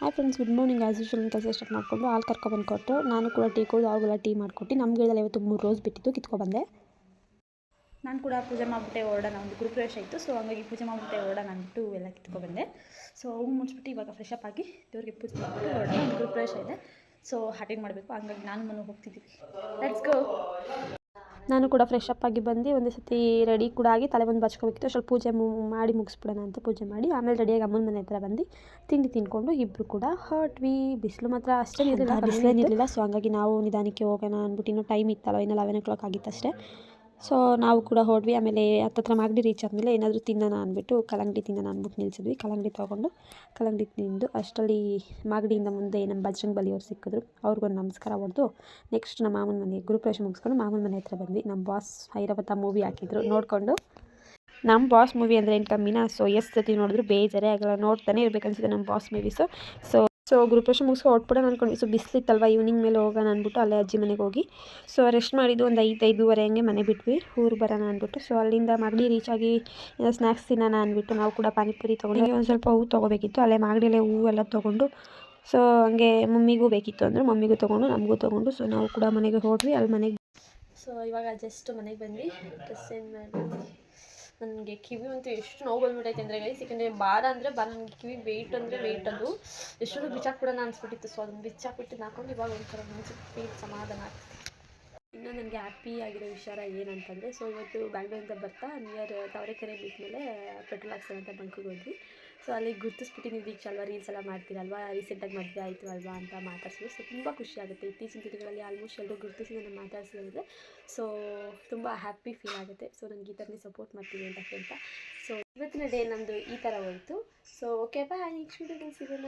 Hi friends, good morning. As usual ಕೆಲಸ start ಮಾಡಿಕೊಂಡು ಹಾಲು ಕರ್ಕೊಬಂದು ಕೊಟ್ಟರು. ನಾನು ಕೂಡ ಟೀ ಕುಡಿದು ಅವಾಗೆಲ್ಲ ಟೀ ಮಾಡಿಕೊಟ್ಟು ನಮ್ಮ ಗಿಡದಲ್ಲಿ ಇವತ್ತು 3 ರೋಸ್ ಬಿಟ್ಟಿತ್ತು, ಕಿತ್ಕೊಬಂದೆ. ನಾನು ಕೂಡ ಪೂಜೆ ಮಾಡಿಬಿಟ್ಟೆ ಹೊರಡೋಣ, ಒಂದು ಗೃಹಪ್ರವೇಶ ಇತ್ತು. ಸೊ ಹಂಗಾಗಿ ಪೂಜೆ ಮಾಡಿಬಿಟ್ಟೆ ಹೊರಡೋಣ ಅಂದ್ಬಿಟ್ಟು ಎಲ್ಲ ಕಿತ್ಕೊಬಂದೆ. ಸೊ ಹೂವು ಮುಡಿಸ್ಬಿಟ್ಟು ಇವಾಗ ಫ್ರೆಶ್ ಅಪ್ ಆಗಿ ದೇವ್ರಿಗೆ ಪೂಜೆ ಮಾಡಿಬಿಟ್ಟು ಹೊರಡೋಣ. ಒಂದು ಗೃಹಪ್ರವೇಶ ಇದೆ, ಸೊ ಅಟೆಂಡ್ ಮಾಡಬೇಕು. ಹಂಗಾಗಿ ನಾನು ಮನೆ ಹೋಗ್ತಿದ್ದೀವಿ. Let's go. ನಾನು ಕೂಡ ಫ್ರೆಶ್ ಅಪ್ ಆಗಿ ಬಂದು ಒಂದೇ ಸತಿ ರೆಡಿ ಕೂಡ ಆಗಿ ತಲೆ ಬಂದು ಬಚ್ಕೋಬೇಕಿತ್ತು. ಸ್ವಲ್ಪ ಪೂಜೆ ಮಾಡಿ ಮುಗಿಸ್ಬಿಡೋಣ ಅಂತ ಪೂಜೆ ಮಾಡಿ ಆಮೇಲೆ ರೆಡಿಯಾಗಿ ಅಮ್ಮನ ಮನೆ ಹತ್ರ ಬಂದು ತಿಂಡಿ ತಿನ್ಕೊಂಡು ಇಬ್ಬರು ಕೂಡ ಹೊರಟ್ವಿ. ಬಿಸಿಲು ಮಾತ್ರ ಅಷ್ಟೇ ಬಿಸಿಲೇನಿರಲಿಲ್ಲ. ಸೊ ಹಂಗಾಗಿ ನಾವು ನಿಧಾನಕ್ಕೆ ಹೋಗೋಣ ಅಂದ್ಬಿಟ್ಟು ಇನ್ನೂ ಟೈಮ್ ಇತ್ತಲ್ಲ, ಇನ್ನೂ 11 o'clock ಆಗಿತ್ತು ಅಷ್ಟೇ. ಸೊ ನಾವು ಕೂಡ ಹೊರಡ್ವಿ. ಆಮೇಲೆ ಹತ್ತತ್ರ ಮಾಗಡಿ ರೀಚ್ ಆದಮೇಲೆ ಏನಾದರೂ ತಿನ್ನೋಣ ಅಂದ್ಬಿಟ್ಟು ಕಲ್ಲಂಗಡಿ ತಿನ್ನೋಣ ಅಂದ್ಬಿಟ್ಟು ನಿಲ್ಸಿದ್ವಿ. ಕಲ್ಲಂಗಡಿ ತೊಗೊಂಡು ಕಲ್ಲಂಗಡಿ ತಿಂದು ಅಷ್ಟರಲ್ಲಿ ಮಾಗಡಿಯಿಂದ ಮುಂದೆ ನಮ್ಮ ಬಜರಂಗ ಬಲಿಯವ್ರು ಸಿಕ್ಕಿದ್ರು. ಅವ್ರಿಗೊಂದು ನಮಸ್ಕಾರ ಹೊಡೆದು ನೆಕ್ಸ್ಟ್ ನಮ್ಮ ಮಾಮನ ಮನೆ ಗೃಹಪ್ರವೇಶ ಮುಗಿಸ್ಕೊಂಡು ಮಾಮನ ಮನೆ ಹತ್ರ ಬಂದ್ವಿ. ನಮ್ಮ ಬಾಸ್ ಐರಾವತ ಮೂವಿ ಹಾಕಿದ್ರು ನೋಡಿಕೊಂಡು. ನಮ್ಮ ಬಾಸ್ ಮೂವಿ ಅಂದರೆ ಏನು ಕಮ್ಮಿನ. ಸೊ ಎಷ್ಟು ಸತಿ ನೋಡಿದ್ರು ಬೇಜಾರೇ ಆಗಲ್ಲ, ನೋಡ್ತಾನೆ ಇರಬೇಕನ್ಸುತ್ತೆ ನಮ್ಮ ಬಾಸ್ ಮೂವೀಸು. ಸೊ ಗೃಹಪ್ರವೇಶ ಮುಗಿಸ್ಕೊಂಡು ಹೊಟ್ಬಿಡೋಣ ಅಂದ್ಕೊಂಡ್ವಿ. ಸೊ ಬಿಸಿಲಿತ್ತಲ್ವ, ಈವ್ನಿಂಗ್ ಮೇಲೆ ಹೋಗೋಣ ಅಂದ್ಬಿಟ್ಟು ಅಲ್ಲೇ ಅಜ್ಜಿ ಮನೆಗೆ ಹೋಗಿ ಸೊ ರೆಸ್ಟ್ ಮಾಡಿದ್ದು ಒಂದು 5-5:30 ಹಂಗೆ ಮನೆ ಬಿಟ್ವಿ, ಊರು ಬರೋಣ ಅಂದ್ಬಿಟ್ಟು. ಸೊ ಅಲ್ಲಿಂದ ಮಾಗಡಿ ರೀಚ್ ಆಗಿ ಸ್ನ್ಯಾಕ್ಸ್ ತಿನ್ನೋಣ ಅಂದ್ಬಿಟ್ಟು ನಾವು ಕೂಡ ಪಾನಿಪುರಿ ತೊಗೊಂಡು ಒಂದು ಸ್ವಲ್ಪ ಹೂವು ತೊಗೋಬೇಕಿತ್ತು. ಅಲ್ಲೇ ಮಾಗಡಿಯಲ್ಲೇ ಹೂವೆಲ್ಲ ತೊಗೊಂಡು ಸೊ ಹಂಗೆ ಮಮ್ಮಿಗೂ ಬೇಕಿತ್ತು ಅಂದರೆ ಮಮ್ಮಿಗೂ ತೊಗೊಂಡು ನಮಗೂ ತೊಗೊಂಡು ಸೊ ನಾವು ಕೂಡ ಮನೆಗೆ ಹೊರಟ್ವಿ. ಅಲ್ಲಿ ಮನೆಗೆ ಸೊ ಇವಾಗ ಜಸ್ಟ್ ಮನೆಗೆ ಬಂದ್ವಿ. ಡ್ರೆಸ್ ಏನು ಮಾಡಿದ್ವಿ. ನನಗೆ ಕಿವಿ ಅಂತೂ ಎಷ್ಟು ನೋವು ಬಂದ್ಬಿಟ್ಟೈತೆ ಅಂದರೆ ಗೈಸ್, ಯಾಕೆಂದರೆ ಭಾರ ಅಂದರೆ ಭಾರ, ನನಗೆ ಕಿವಿ ವೆಯ್ಟ್ ಅಂದರೆ ವೆಯ್ಟ್, ಅದು ಎಷ್ಟೊಂದು ಬಿಚ್ಚಾಕ್ಬಿಡೋಣ ಅನಿಸ್ಬಿಟ್ಟಿತ್ತು. ಸೊ ಅದನ್ನು ಬಿಚ್ಚಾಕ್ಬಿಟ್ಟು ಹಾಕೊಂಡು ಇವಾಗ ಒಂಥರ ಮನಸ್ಸಿಗೆ ಸಮಾಧಾನ ಆಗ್ತಿದೆ. ಇನ್ನು ನನಗೆ ಹ್ಯಾಪಿ ಆಗಿರೋ ವಿಚಾರ ಏನಂತಂದರೆ, ಸೊ ಇವತ್ತು ಬ್ಯಾಂಗ್ಳೂರಿಂದ ಬರ್ತಾ ನಿಯರ್ ತಾವರೆಕೆರೆ ಬೀಚ್ ಮೇಲೆ ಪೆಟ್ರೋಲ್ ಹಾಕ್ಸೋಂಥ ಬಂಕಿಗೆ ಹೋದ್ವಿ. ಸೊ ಅಲ್ಲಿ ಗುರ್ತಿಸ್ಬಿಟ್ಟು ನೀವು ರೀಚ್ ಅಲ್ವಾ, ರೀಲ್ಸ್ ಎಲ್ಲ ಮಾಡ್ತೀರಲ್ವಾ, ರೀಸೆಂಟಾಗಿ ಮದುವೆ ಆಯಿತು ಅಲ್ವಾ ಅಂತ ಮಾತಾಡ್ಸಿದ್ರು. ಸೊ ತುಂಬ ಖುಷಿ ಆಗುತ್ತೆ. ಇತ್ತೀಚಿನ ದಿನಗಳಲ್ಲಿ ಆಲ್ಮೋಸ್ಟ್ ಎಲ್ಲರೂ ಗುರುತಿಸಿ ನನ್ನ ಮಾತಾಡ್ಸಿದ್ರೆ ಸೊ ತುಂಬ ಹ್ಯಾಪಿ ಫೀಲ್ ಆಗುತ್ತೆ. ಸೊ ನನಗೆ ಈ ಥರನೇ ಸಪೋರ್ಟ್ ಮಾಡ್ತೀವಿ ಅಂತ ಹೇಳ್ತಾ ಸೊ ಇವತ್ತಿನ ಡೇ ನಮ್ಮದು ಈ ಥರ ಹೋಯಿತು. ಸೊ ಓಕೆ ಬಾಯ್, ನೆಕ್ಸ್ಟ್ ವೀಡಿಯೋದಲ್ಲಿ ಸಿಗೋಣ.